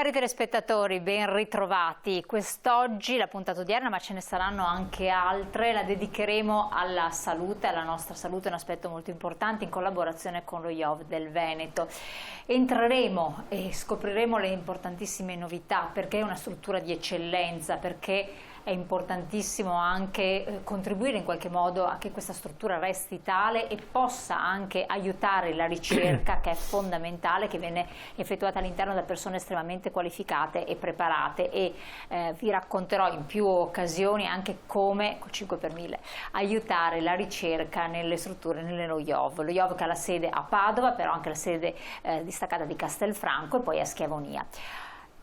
Cari telespettatori, ben ritrovati. Quest'oggi la puntata odierna, ma ce ne saranno anche altre, la dedicheremo alla salute, alla nostra salute, un aspetto molto importante in collaborazione con lo IOV del Veneto. Entreremo e scopriremo le importantissime novità, perché è una struttura di eccellenza, perché è importantissimo anche contribuire in qualche modo a che questa struttura resti tale e possa anche aiutare la ricerca, che è fondamentale, che viene effettuata all'interno da persone estremamente qualificate e preparate, e vi racconterò in più occasioni anche come, 5 per 1000, aiutare la ricerca nelle strutture, nello IOV. Lo IOV che ha la sede a Padova, però anche la sede distaccata di Castelfranco e poi a Schiavonia.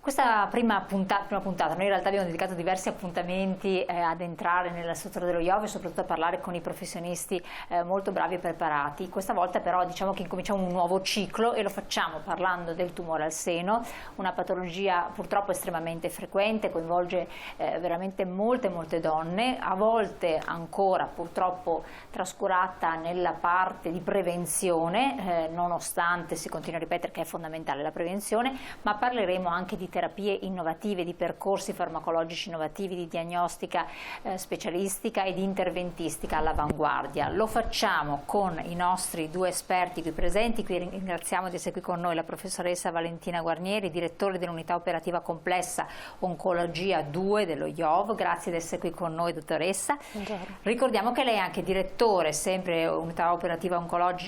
Questa prima puntata, noi in realtà abbiamo dedicato diversi appuntamenti ad entrare nella struttura dello IOV e soprattutto a parlare con i professionisti molto bravi e preparati. Questa volta però diciamo che incominciamo un nuovo ciclo e lo facciamo parlando del tumore al seno, una patologia purtroppo estremamente frequente, coinvolge veramente molte donne, a volte ancora purtroppo trascurata nella parte di prevenzione, nonostante si continua a ripetere che è fondamentale la prevenzione, ma parleremo anche di terapie innovative, di percorsi farmacologici innovativi, di diagnostica specialistica e di interventistica all'avanguardia. Lo facciamo con i nostri due esperti qui presenti. Qui ringraziamo di essere qui con noi la professoressa Valentina Guarnieri, direttore dell'unità operativa complessa Oncologia 2 dello IOV. Grazie di essere qui con noi, dottoressa. Buongiorno. Ricordiamo che lei è anche direttore, sempre unità operativa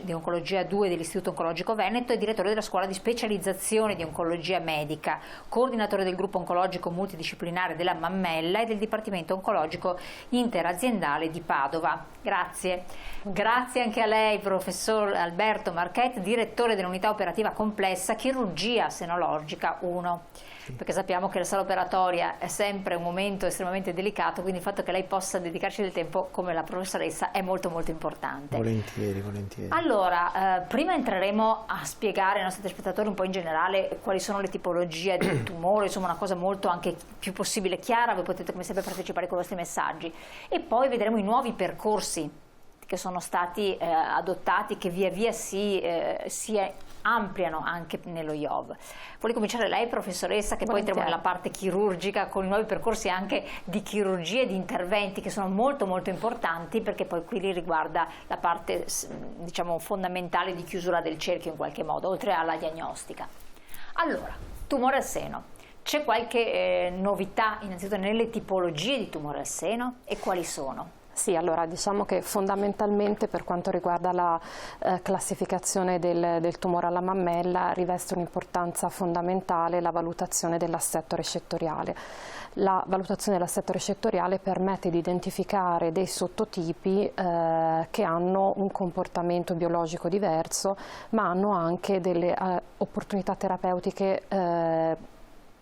di Oncologia 2 dell'Istituto Oncologico Veneto, e direttore della scuola di specializzazione di oncologia medica, coordinatore del gruppo oncologico multidisciplinare della Mammella e del Dipartimento Oncologico Interaziendale di Padova. Grazie. Grazie anche a lei, professor Alberto Marchet, direttore dell'unità operativa complessa Chirurgia Senologica 1. Perché sappiamo che la sala operatoria è sempre un momento estremamente delicato, quindi il fatto che lei possa dedicarci del tempo come la professoressa è molto importante. Volentieri, volentieri. Allora, prima entreremo a spiegare ai nostri telespettatori un po' in generale quali sono le tipologie del tumore, insomma una cosa molto anche più possibile chiara. Voi potete come sempre partecipare con i vostri messaggi e poi vedremo i nuovi percorsi che sono stati adottati, che via via si ampliano anche nello IOV. Vuole cominciare lei, professoressa, che poi entriamo nella parte chirurgica con i nuovi percorsi anche di chirurgia e di interventi che sono molto importanti, perché poi qui li riguarda la parte diciamo fondamentale di chiusura del cerchio in qualche modo, oltre alla diagnostica. Allora, tumore al seno. C'è qualche novità innanzitutto nelle tipologie di tumore al seno e quali sono? Sì, allora diciamo che fondamentalmente per quanto riguarda la classificazione del tumore alla mammella riveste un'importanza fondamentale la valutazione dell'assetto recettoriale. La valutazione dell'assetto recettoriale permette di identificare dei sottotipi che hanno un comportamento biologico diverso, ma hanno anche delle opportunità terapeutiche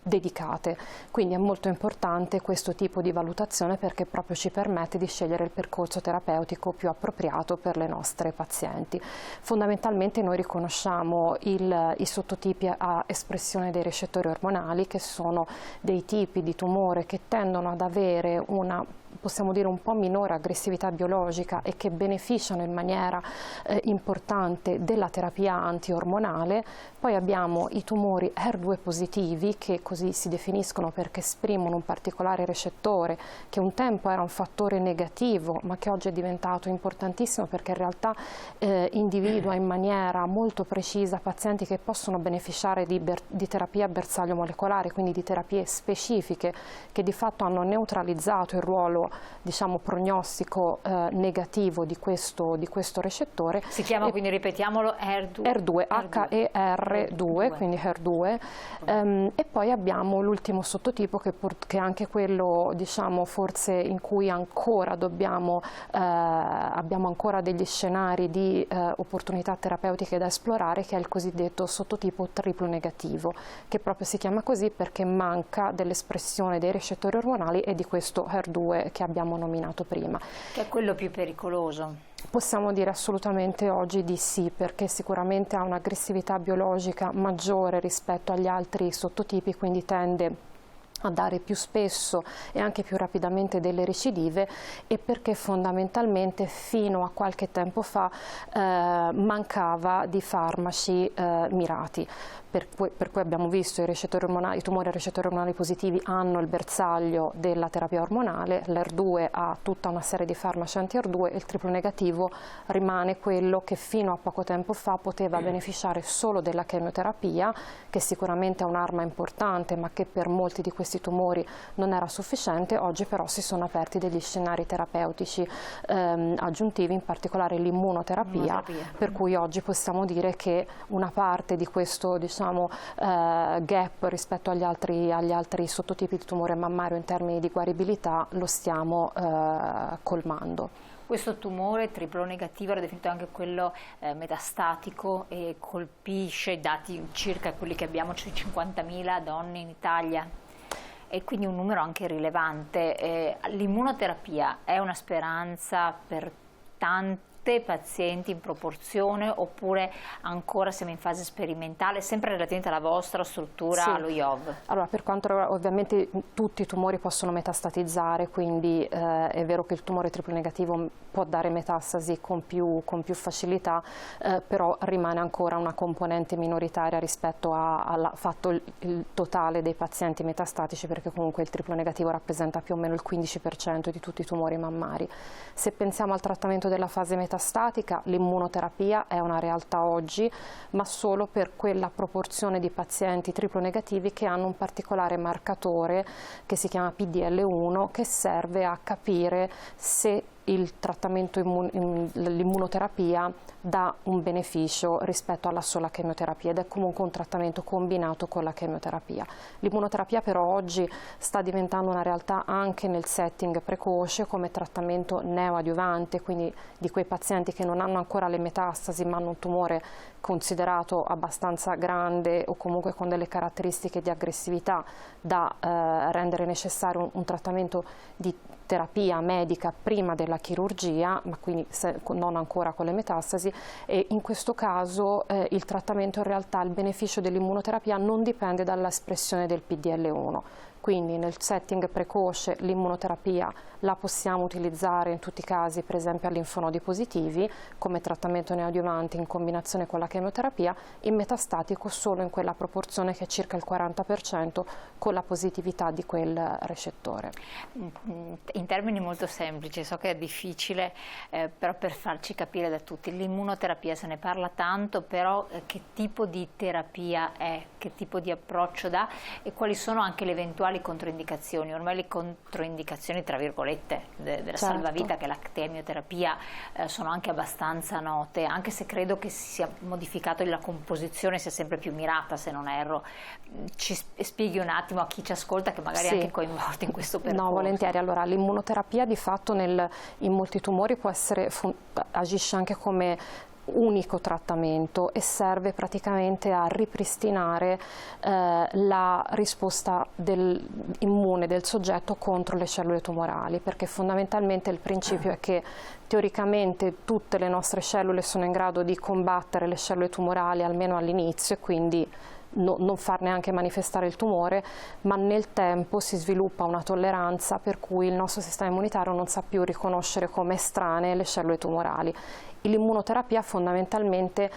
dedicate, quindi è molto importante questo tipo di valutazione perché proprio ci permette di scegliere il percorso terapeutico più appropriato per le nostre pazienti. Fondamentalmente noi riconosciamo i sottotipi a espressione dei recettori ormonali, che sono dei tipi di tumore che tendono ad avere una, possiamo dire, un po' minore aggressività biologica e che beneficiano in maniera importante della terapia antiormonale. Poi abbiamo i tumori HER2 positivi, che così si definiscono perché esprimono un particolare recettore che un tempo era un fattore negativo, ma che oggi è diventato importantissimo perché in realtà individua in maniera molto precisa pazienti che possono beneficiare di terapia a bersaglio molecolare, quindi di terapie specifiche che di fatto hanno neutralizzato il ruolo, diciamo, prognostico negativo di questo recettore. Si chiama, quindi ripetiamolo, HER2, HER2, quindi HER2, e poi abbiamo l'ultimo sottotipo che è anche quello, diciamo, forse in cui ancora abbiamo ancora degli scenari di opportunità terapeutiche da esplorare, che è il cosiddetto sottotipo triplo negativo, che proprio si chiama così perché manca dell'espressione dei recettori ormonali e di questo HER2 che abbiamo nominato prima. Che è quello più pericoloso? Possiamo dire assolutamente oggi di sì, perché sicuramente ha un'aggressività biologica maggiore rispetto agli altri sottotipi, quindi tende a dare più spesso e anche più rapidamente delle recidive, e perché fondamentalmente fino a qualche tempo fa mancava di farmaci mirati. Per cui abbiamo visto i tumori a recettori ormonali positivi hanno il bersaglio della terapia ormonale, l'ER2 ha tutta una serie di farmaci anti-ER2 e il triplo negativo rimane quello che fino a poco tempo fa poteva beneficiare solo della chemioterapia, che sicuramente è un'arma importante ma che per molti di questi tumori non era sufficiente. Oggi però si sono aperti degli scenari terapeutici aggiuntivi, in particolare l'immunoterapia, per cui oggi possiamo dire che una parte di questo gap rispetto agli altri sottotipi di tumore mammario in termini di guaribilità lo stiamo colmando. Questo tumore triplo negativo era definito anche quello metastatico e colpisce, i dati circa quelli che abbiamo, cioè 50.000 donne in Italia, e quindi un numero anche rilevante. L'immunoterapia è una speranza per tante pazienti in proporzione, oppure ancora siamo in fase sperimentale, sempre relativamente alla vostra struttura, sì, allo IOV? Allora, per quanto riguarda, ovviamente tutti i tumori possono metastatizzare, quindi è vero che il tumore triplo negativo può dare metastasi con più facilità, però rimane ancora una componente minoritaria rispetto al fatto il totale dei pazienti metastatici, perché comunque il triplo negativo rappresenta più o meno il 15% di tutti i tumori mammari. Se pensiamo al trattamento della fase metastatica, l'immunoterapia è una realtà oggi, ma solo per quella proporzione di pazienti triplo negativi che hanno un particolare marcatore che si chiama PDL1, che serve a capire se il trattamento, l'immunoterapia dà un beneficio rispetto alla sola chemioterapia, ed è comunque un trattamento combinato con la chemioterapia. L'immunoterapia però oggi sta diventando una realtà anche nel setting precoce come trattamento neoadiuvante, quindi di quei pazienti che non hanno ancora le metastasi ma hanno un tumore considerato abbastanza grande o comunque con delle caratteristiche di aggressività da rendere necessario un trattamento di terapia medica prima della chirurgia, ma quindi non ancora con le metastasi, e in questo caso il trattamento, in realtà il beneficio dell'immunoterapia non dipende dall'espressione del PDL1. Quindi nel setting precoce l'immunoterapia la possiamo utilizzare in tutti i casi, per esempio a linfonodi positivi, come trattamento neoadiuvante in combinazione con la chemioterapia, in metastatico solo in quella proporzione che è circa il 40% con la positività di quel recettore. In termini molto semplici, so che è difficile, però per farci capire da tutti, l'immunoterapia se ne parla tanto, però che tipo di terapia è, che tipo di approccio dà e quali sono anche le eventuali controindicazioni? Ormai le controindicazioni tra virgolette della salvavita, che è la chemioterapia, sono anche abbastanza note, anche se credo che si sia modificato, la composizione sia sempre più mirata, se non erro. Ci spieghi un attimo a chi ci ascolta, che magari è anche coinvolto in questo percorso? No, volentieri. Allora, l'immunoterapia di fatto in molti tumori agisce anche come unico trattamento e serve praticamente a ripristinare la risposta immune del soggetto contro le cellule tumorali, perché fondamentalmente il principio è che teoricamente tutte le nostre cellule sono in grado di combattere le cellule tumorali almeno all'inizio e quindi non far neanche manifestare il tumore, ma nel tempo si sviluppa una tolleranza per cui il nostro sistema immunitario non sa più riconoscere come estranee le cellule tumorali. L'immunoterapia fondamentalmente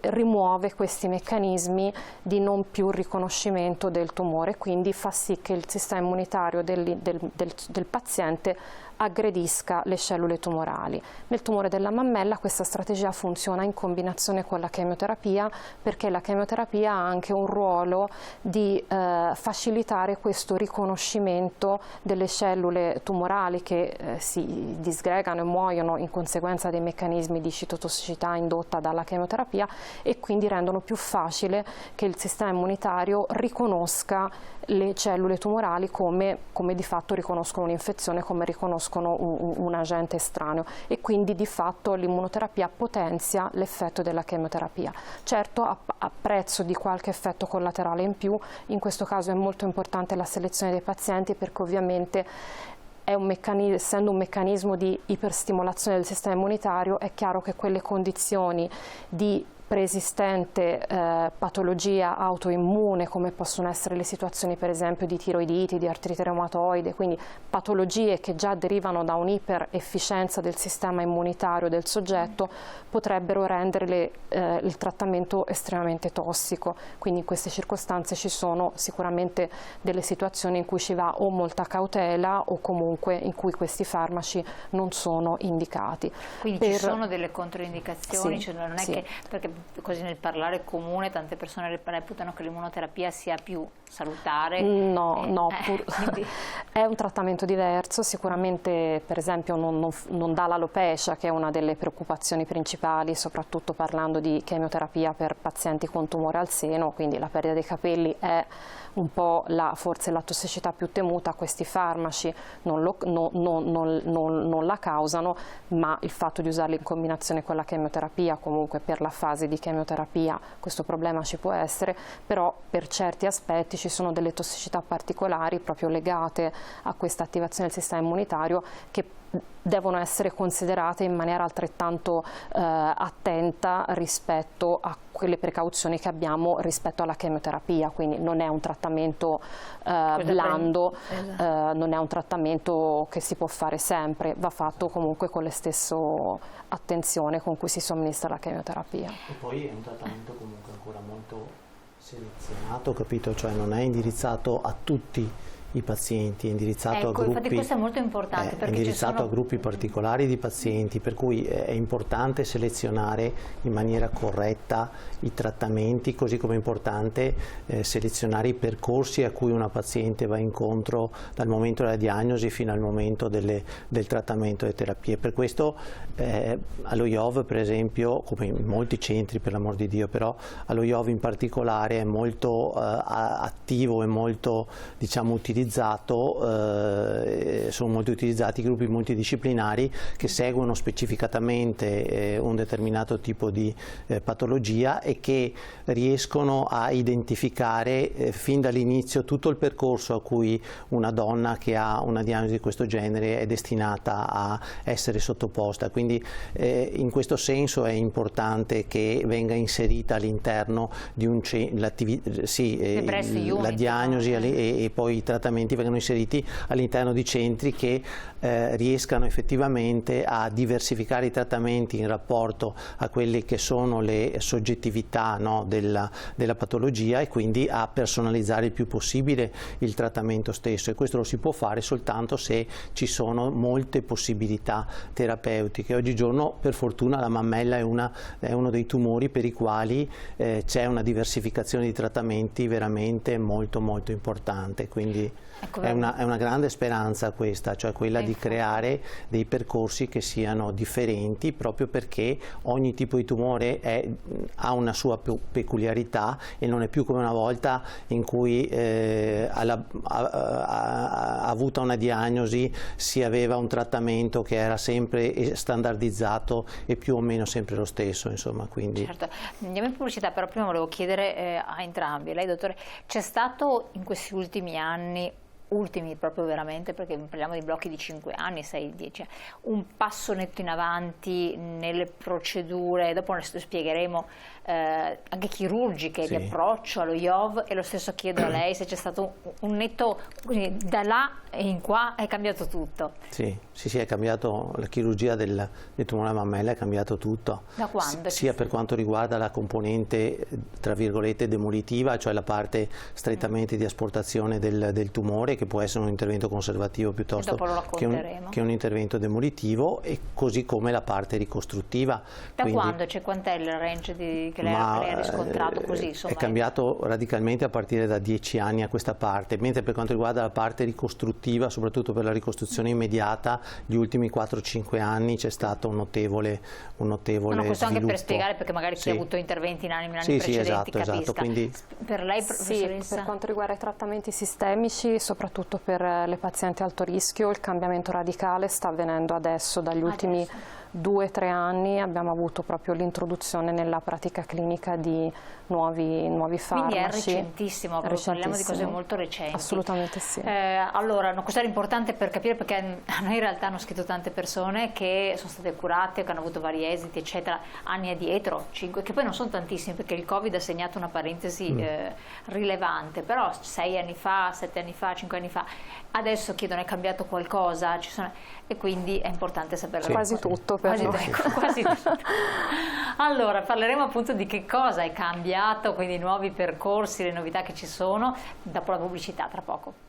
rimuove questi meccanismi di non più riconoscimento del tumore, quindi fa sì che il sistema immunitario del paziente aggredisca le cellule tumorali. Nel tumore della mammella questa strategia funziona in combinazione con la chemioterapia, perché la chemioterapia ha anche un ruolo di facilitare questo riconoscimento delle cellule tumorali che si disgregano e muoiono in conseguenza dei meccanismi di citotossicità indotta dalla chemioterapia, e quindi rendono più facile che il sistema immunitario riconosca le cellule tumorali come di fatto riconoscono un'infezione, come riconoscono un agente estraneo, e quindi di fatto l'immunoterapia potenzia l'effetto della chemioterapia. Certo a prezzo di qualche effetto collaterale in più. In questo caso è molto importante la selezione dei pazienti, perché ovviamente essendo un meccanismo di iperstimolazione del sistema immunitario, è chiaro che quelle condizioni di preesistente patologia autoimmune, come possono essere le situazioni per esempio di tiroiditi, di artrite reumatoide, quindi patologie che già derivano da un'iperefficienza del sistema immunitario del soggetto, potrebbero rendere il trattamento estremamente tossico. Quindi in queste circostanze ci sono sicuramente delle situazioni in cui ci va o molta cautela o comunque in cui questi farmaci non sono indicati. Quindi ci sono delle controindicazioni, sì, cioè non è sì. che, perché così nel parlare comune tante persone reputano che l'immunoterapia sia più salutare. No, è un trattamento diverso, sicuramente per esempio non dà l'alopecia, che è una delle preoccupazioni principali, soprattutto parlando di chemioterapia per pazienti con tumore al seno, quindi la perdita dei capelli è un po' forse la tossicità più temuta. Questi farmaci non la causano, ma il fatto di usarli in combinazione con la chemioterapia, comunque per la fase di chemioterapia questo problema ci può essere, però per certi aspetti ci sono delle tossicità particolari proprio legate a questa attivazione del sistema immunitario che devono essere considerate in maniera altrettanto attenta rispetto a quelle precauzioni che abbiamo rispetto alla chemioterapia, quindi non è un trattamento blando, esatto. Non è un trattamento che si può fare sempre, va fatto comunque con la stessa attenzione con cui si somministra la chemioterapia. E poi è un trattamento comunque ancora molto selezionato, capito? Cioè non è indirizzato a tutti i pazienti, è indirizzato a gruppi, infatti questo è molto importante, perché è indirizzato a gruppi particolari di pazienti, per cui è importante selezionare in maniera corretta i trattamenti, così come è importante selezionare i percorsi a cui una paziente va incontro dal momento della diagnosi fino al momento del trattamento e terapie. Per questo allo IOV, per esempio, come in molti centri per l'amor di Dio, però allo IOV in particolare è molto attivo e molto, diciamo, utilizzato, sono molto utilizzati gruppi multidisciplinari che seguono specificatamente un determinato tipo di patologia e che riescono a identificare fin dall'inizio tutto il percorso a cui una donna che ha una diagnosi di questo genere è destinata a essere sottoposta. Quindi in questo senso è importante che venga inserita all'interno di la diagnosi e poi i trattamenti vengano inseriti all'interno di centri che riescano effettivamente a diversificare i trattamenti in rapporto a quelle che sono le soggettività, no, della patologia, e quindi a personalizzare il più possibile il trattamento stesso, e questo lo si può fare soltanto se ci sono molte possibilità terapeutiche. Oggigiorno per fortuna la mammella è uno dei tumori per i quali c'è una diversificazione di trattamenti veramente molto molto importante, quindi ecco, è una grande speranza questa, cioè quella di creare dei percorsi che siano differenti, proprio perché ogni tipo di tumore ha una sua peculiarità e non è più come una volta in cui avuta una diagnosi si aveva un trattamento che era sempre standardizzato e più o meno sempre lo stesso, insomma. Quindi certo. Andiamo in pubblicità, però prima volevo chiedere a entrambi, lei dottore, c'è stato in questi ultimi anni, ultimi proprio veramente, perché parliamo di blocchi di 5 anni, 6, 10, un passo netto in avanti nelle procedure, dopo ne spiegheremo, anche chirurgiche, sì, di approccio allo IOV, e lo stesso chiedo a lei se c'è stato un netto, quindi da là e in qua è cambiato tutto. Sì, è cambiato, la chirurgia del tumore alla mammella è cambiato tutto. Da quando? Sia per quanto riguarda la componente, tra virgolette, demolitiva, cioè la parte strettamente di asportazione del tumore, che può essere un intervento conservativo piuttosto che un intervento demolitivo, e così come la parte ricostruttiva. Da quando? Cioè, quant'è il range che lei ha riscontrato così? Insomma, è cambiato radicalmente a partire da 10 anni a questa parte, mentre per quanto riguarda la parte ricostruttiva, soprattutto per la ricostruzione immediata, gli ultimi 4-5 anni c'è stato un notevole questo sviluppo. Anche per spiegare, perché magari chi ha avuto interventi in anni precedenti capisca. Esatto. Quindi, per lei, professoressa? Per quanto riguarda i trattamenti sistemici, soprattutto per le pazienti a alto rischio, il cambiamento radicale sta avvenendo adesso dagli ultimi 2-3 anni abbiamo avuto proprio l'introduzione nella pratica clinica di nuovi farmaci. Quindi è recentissimo, parliamo di cose molto recenti. Assolutamente sì. Allora, questo era importante per capire, perché a noi in realtà hanno scritto tante persone che sono state curate, che hanno avuto vari esiti, eccetera, anni addietro, 5, che poi non sono tantissimi, perché il Covid ha segnato una parentesi rilevante, però 6 anni fa, 7 anni fa, 5 anni fa, adesso chiedono: è cambiato qualcosa? E quindi è importante saperlo. Sì. Quasi tutto per noi. Quasi tutto. Allora, parleremo appunto di che cosa è cambiato, quindi i nuovi percorsi, le novità che ci sono, dopo la pubblicità, tra poco.